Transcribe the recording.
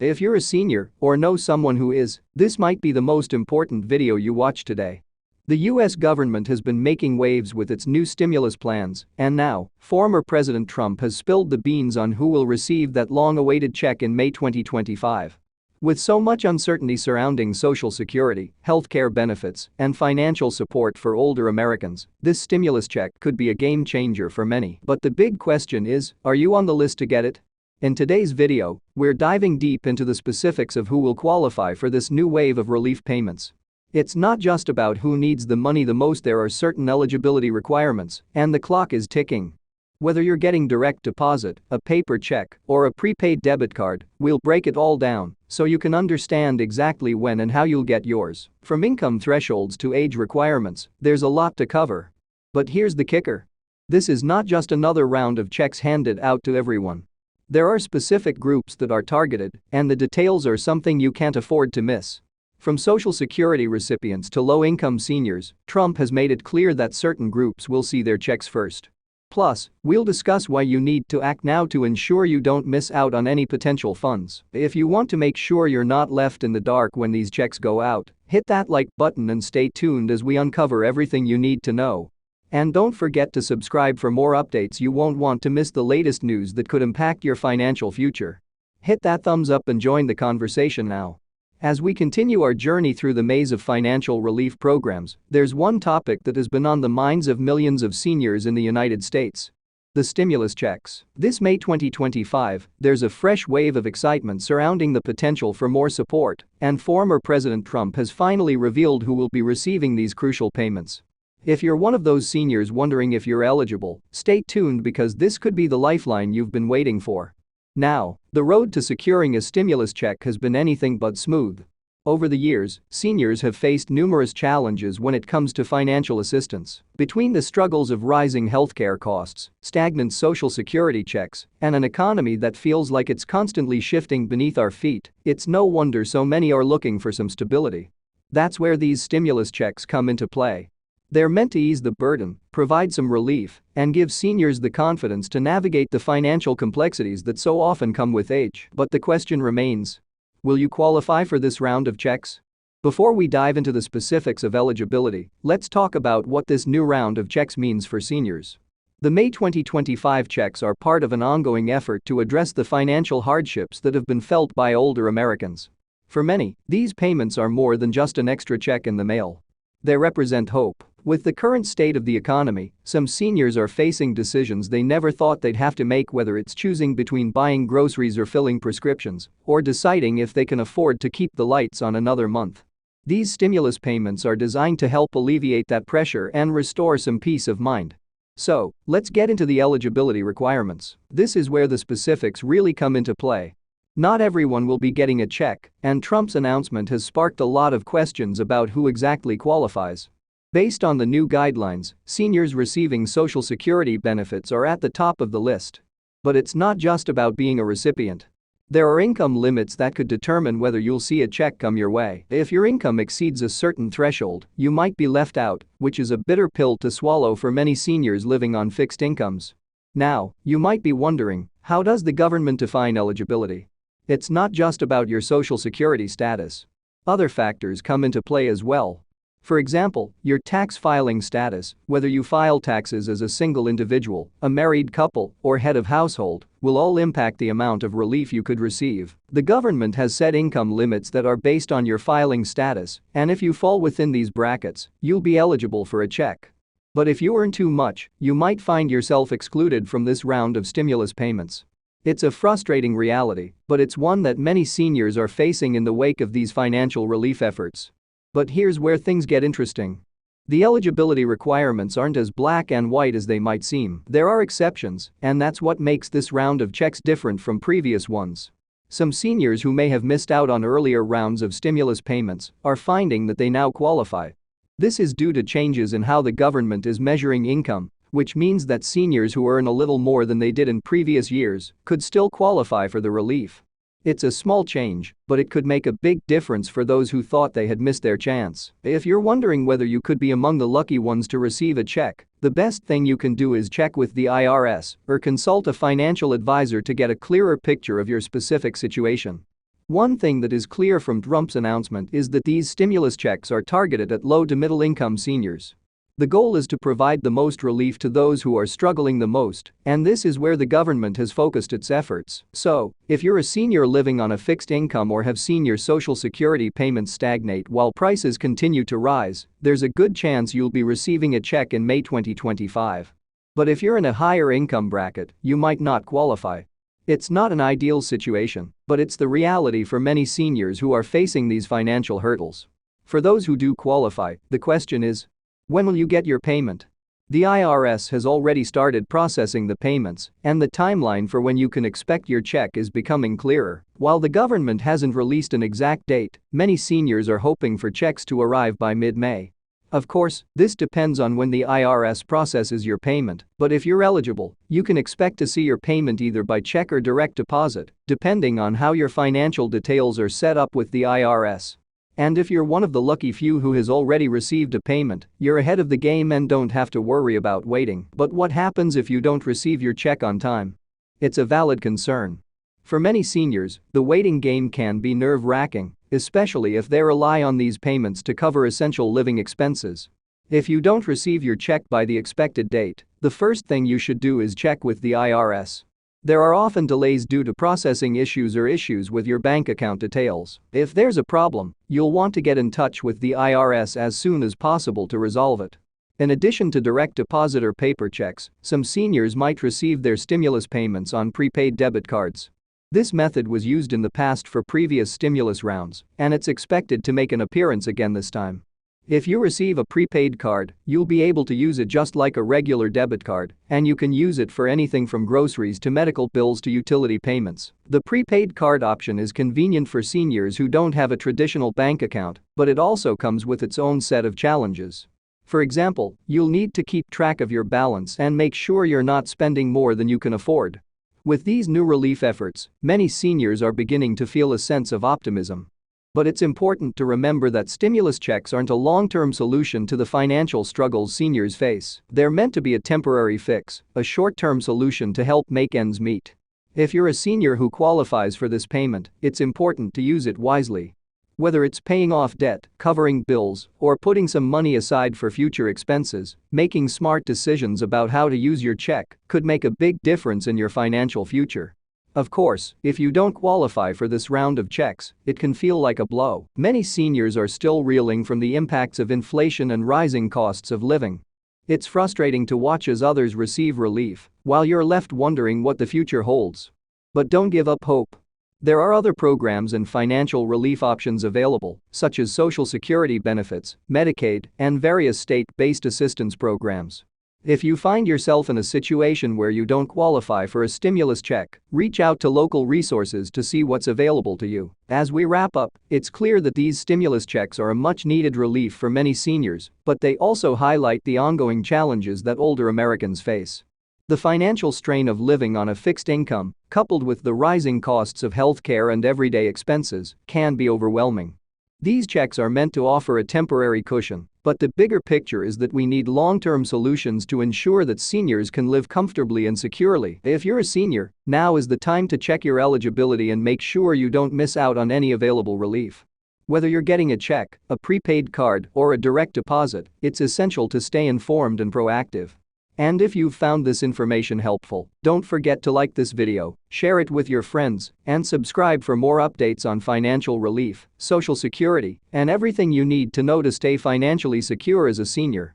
If you're a senior or know someone who is, this might be the most important video you watch today. The US government has been making waves with its new stimulus plans, and now, former President Trump has spilled the beans on who will receive that long-awaited check in May 2025. With so much uncertainty surrounding Social Security, healthcare benefits, and financial support for older Americans, this stimulus check could be a game changer for many. But the big question is, are you on the list to get it? In today's video, we're diving deep into the specifics of who will qualify for this new wave of relief payments. It's not just about who needs the money the most. There are certain eligibility requirements, and the clock is ticking. Whether you're getting direct deposit, a paper check, or a prepaid debit card, we'll break it all down so you can understand exactly when and how you'll get yours. From income thresholds to age requirements, there's a lot to cover. But here's the kicker. This is not just another round of checks handed out to everyone. There are specific groups that are targeted, and the details are something you can't afford to miss. From Social Security recipients to low-income seniors, Trump has made it clear that certain groups will see their checks first. Plus, we'll discuss why you need to act now to ensure you don't miss out on any potential funds. If you want to make sure you're not left in the dark when these checks go out, hit that like button and stay tuned as we uncover everything you need to know. And don't forget to subscribe for more updates. You won't want to miss the latest news that could impact your financial future. Hit that thumbs up and join the conversation now. As we continue our journey through the maze of financial relief programs, there's one topic that has been on the minds of millions of seniors in the United States: the stimulus checks. This May 2025, there's a fresh wave of excitement surrounding the potential for more support, and former President Trump has finally revealed who will be receiving these crucial payments. If you're one of those seniors wondering if you're eligible, stay tuned because this could be the lifeline you've been waiting for. Now, the road to securing a stimulus check has been anything but smooth. Over the years, seniors have faced numerous challenges when it comes to financial assistance. Between the struggles of rising healthcare costs, stagnant Social Security checks, and an economy that feels like it's constantly shifting beneath our feet, it's no wonder so many are looking for some stability. That's where these stimulus checks come into play. They're meant to ease the burden, provide some relief, and give seniors the confidence to navigate the financial complexities that so often come with age. But the question remains: will you qualify for this round of checks? Before we dive into the specifics of eligibility, let's talk about what this new round of checks means for seniors. The May 2025 checks are part of an ongoing effort to address the financial hardships that have been felt by older Americans. For many, these payments are more than just an extra check in the mail. They represent hope. With the current state of the economy, some seniors are facing decisions they never thought they'd have to make, whether it's choosing between buying groceries or filling prescriptions, or deciding if they can afford to keep the lights on another month. These stimulus payments are designed to help alleviate that pressure and restore some peace of mind. So, let's get into the eligibility requirements. This is where the specifics really come into play. Not everyone will be getting a check, and Trump's announcement has sparked a lot of questions about who exactly qualifies. Based on the new guidelines, seniors receiving Social Security benefits are at the top of the list. But it's not just about being a recipient. There are income limits that could determine whether you'll see a check come your way. If your income exceeds a certain threshold, you might be left out, which is a bitter pill to swallow for many seniors living on fixed incomes. Now, you might be wondering, how does the government define eligibility? It's not just about your Social Security status. Other factors come into play as well. For example, your tax filing status, whether you file taxes as a single individual, a married couple, or head of household, will all impact the amount of relief you could receive. The government has set income limits that are based on your filing status, and if you fall within these brackets, you'll be eligible for a check. But if you earn too much, you might find yourself excluded from this round of stimulus payments. It's a frustrating reality, but it's one that many seniors are facing in the wake of these financial relief efforts. But here's where things get interesting. The eligibility requirements aren't as black and white as they might seem. There are exceptions, and that's what makes this round of checks different from previous ones. Some seniors who may have missed out on earlier rounds of stimulus payments are finding that they now qualify. This is due to changes in how the government is measuring income, which means that seniors who earn a little more than they did in previous years could still qualify for the relief. It's a small change, but it could make a big difference for those who thought they had missed their chance. If you're wondering whether you could be among the lucky ones to receive a check, the best thing you can do is check with the IRS or consult a financial advisor to get a clearer picture of your specific situation. One thing that is clear from Trump's announcement is that these stimulus checks are targeted at low to middle income seniors. The goal is to provide the most relief to those who are struggling the most, and this is where the government has focused its efforts. So, if you're a senior living on a fixed income or have seen your Social Security payments stagnate while prices continue to rise, there's a good chance you'll be receiving a check in May 2025. But if you're in a higher income bracket, you might not qualify. It's not an ideal situation, but it's the reality for many seniors who are facing these financial hurdles. For those who do qualify, the question is, when will you get your payment? The IRS has already started processing the payments, and the timeline for when you can expect your check is becoming clearer. While the government hasn't released an exact date, many seniors are hoping for checks to arrive by mid-May. Of course, this depends on when the IRS processes your payment, but if you're eligible, you can expect to see your payment either by check or direct deposit, depending on how your financial details are set up with the IRS. And if you're one of the lucky few who has already received a payment, you're ahead of the game and don't have to worry about waiting. But what happens if you don't receive your check on time? It's a valid concern. For many seniors, the waiting game can be nerve-wracking, especially if they rely on these payments to cover essential living expenses. If you don't receive your check by the expected date, the first thing you should do is check with the IRS. There are often delays due to processing issues or issues with your bank account details. If there's a problem, you'll want to get in touch with the IRS as soon as possible to resolve it. In addition to direct deposit or paper checks, some seniors might receive their stimulus payments on prepaid debit cards. This method was used in the past for previous stimulus rounds, and it's expected to make an appearance again this time. If you receive a prepaid card, you'll be able to use it just like a regular debit card, and you can use it for anything from groceries to medical bills to utility payments. The prepaid card option is convenient for seniors who don't have a traditional bank account, but it also comes with its own set of challenges. For example, you'll need to keep track of your balance and make sure you're not spending more than you can afford. With these new relief efforts, many seniors are beginning to feel a sense of optimism. But it's important to remember that stimulus checks aren't a long-term solution to the financial struggles seniors face. They're meant to be a temporary fix, a short-term solution to help make ends meet. If you're a senior who qualifies for this payment, it's important to use it wisely. Whether it's paying off debt, covering bills, or putting some money aside for future expenses, making smart decisions about how to use your check could make a big difference in your financial future. Of course, if you don't qualify for this round of checks, it can feel like a blow. Many seniors are still reeling from the impacts of inflation and rising costs of living. It's frustrating to watch as others receive relief, while you're left wondering what the future holds. But don't give up hope. There are other programs and financial relief options available, such as Social Security benefits, Medicaid, and various state-based assistance programs. If you find yourself in a situation where you don't qualify for a stimulus check, reach out to local resources to see what's available to you. As we wrap up, it's clear that these stimulus checks are a much-needed relief for many seniors, but they also highlight the ongoing challenges that older Americans face. The financial strain of living on a fixed income, coupled with the rising costs of healthcare and everyday expenses, can be overwhelming. These checks are meant to offer a temporary cushion, but the bigger picture is that we need long-term solutions to ensure that seniors can live comfortably and securely. If you're a senior, now is the time to check your eligibility and make sure you don't miss out on any available relief. Whether you're getting a check, a prepaid card, or a direct deposit, it's essential to stay informed and proactive. And if you've found this information helpful, don't forget to like this video, share it with your friends, and subscribe for more updates on financial relief, Social Security, and everything you need to know to stay financially secure as a senior.